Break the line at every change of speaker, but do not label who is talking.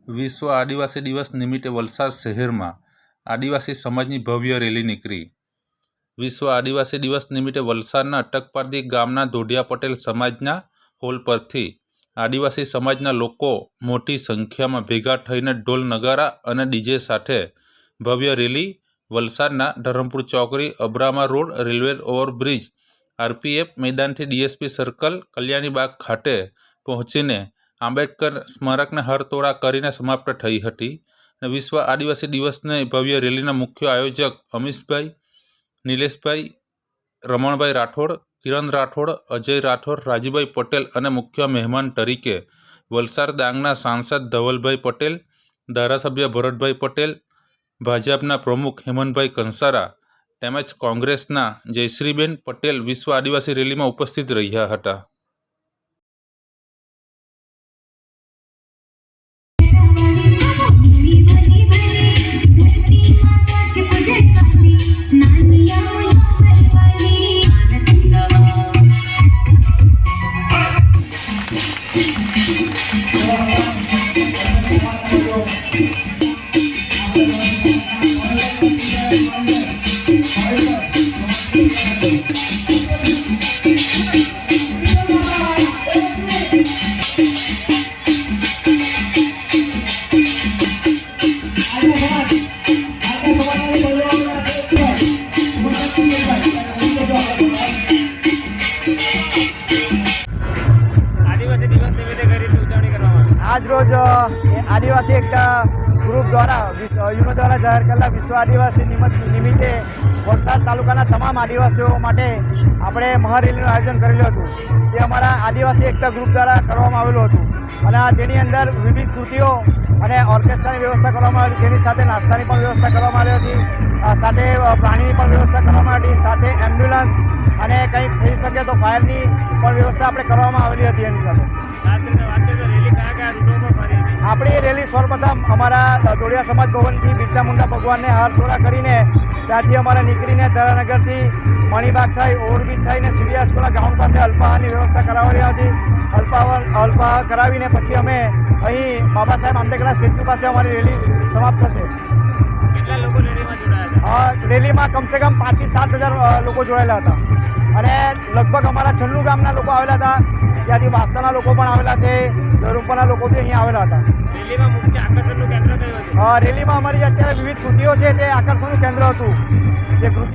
વિશ્વ આદિવાસી દિવસ નિમિત્તે વલસાડ શહેરમાં આદિવાસી સમાજની ભવ્ય રેલી નીકળી। વિશ્વ આદિવાસી દિવસ નિમિત્તે વલસાડના અટકપારધી ગામના ધોડિયા પટેલ સમાજના હોલ પરથી આદિવાસી સમાજના લોકો મોટી સંખ્યામાં ભેગા થઈને ઢોલ નગારા અને ડીજે સાથે ભવ્ય રેલી વલસાડના ધરમપુર ચોકડી, Abrama road, railway overbridge, RPF મેદાનથી ડીએસપી સર્કલ, કલ્યાણીબાગ ખાતે પહોંચીને આંબેડકર સ્મારકને હરતોડા કરીને સમાપ્ત થઈ હતી। વિશ્વ આદિવાસી દિવસની ભવ્ય રેલીના મુખ્ય આયોજક અમીશભાઈ, નિલેશભાઈ, રમણભાઈ રાઠોડ, કિરણ રાઠોડ, અજય રાઠોડ, રાજીભાઈ પટેલ અને મુખ્ય મહેમાન તરીકે વલસાડ ડાંગના સાંસદ ધવલભાઈ પટેલ, ધારાસભ્ય ભરતભાઈ પટેલ, ભાજપના પ્રમુખ હેમંતભાઈ કંસારા તેમજ કોંગ્રેસના જયશ્રીબેન પટેલ વિશ્વ આદિવાસી રેલીમાં ઉપસ્થિત રહ્યા હતા।
आज रोज आदिवासी एकता ग्रुप द्वारा યુનો દ્વારા જાહેર કરેલા વિશ્વ આદિવાસી નિમિત્તે વલસાડ તાલુકાના તમામ આદિવાસીઓ માટે આપણે મહારેલીનું આયોજન કરેલું હતું। તે અમારા આદિવાસી એકતા ગ્રુપ દ્વારા કરવામાં આવેલું હતું અને તેની અંદર વિવિધ કૃતિઓ અને ઓર્કેસ્ટ્રાની વ્યવસ્થા કરવામાં આવી, તેની સાથે નાસ્તાની પણ વ્યવસ્થા કરવામાં આવી હતી, સાથે પાણીની પણ વ્યવસ્થા કરવામાં આવી, સાથે એમ્બ્યુલન્સ અને કંઈક થઈ શકે તો ફાયરની પણ વ્યવસ્થા આપણે કરવામાં આવેલી હતી। એની સાથે આપણી રેલી સૌપ્રથમ અમારા ધોડિયા સમાજ ભવનથી બિરસા મુંડા ભગવાનને હારતોડા કરીને ત્યાંથી અમારે નીકળીને ધરાનગરથી મણિબાગ થઈ, ઓવરબ્રિજ થઈને સીડીએસ સ્કૂલના ગ્રાઉન્ડ પાસે અલ્પાહારની વ્યવસ્થા કરાવેલી હતી। અલ્પાહાર કરાવીને પછી અમે અહીં બાબા સાહેબ આંબેડકરના સ્ટેચ્યુ પાસે અમારી રેલી સમાપ્ત થશે।
કેટલા લોકો રેલીમાં જોડાયા હતા?
રેલીમાં કમસે કમ 5 થી 7,000 લોકો જોડાયેલા હતા અને લગભગ અમારા છન્નું ગામના લોકો આવેલા હતા, ત્યાંથી વાસ્તાના લોકો પણ આવેલા છે, ધરુમપરના લોકો બી અહીંયા આવેલા હતા।
રેલીમાં મુખ્ય આકર્ષણનું કેન્દ્ર કયું હતું?
રેલીમાં અમારી અત્યારે વિવિધ કૃતિઓ છે તે આકર્ષણનું કેન્દ્ર હતું। જે કૃતિ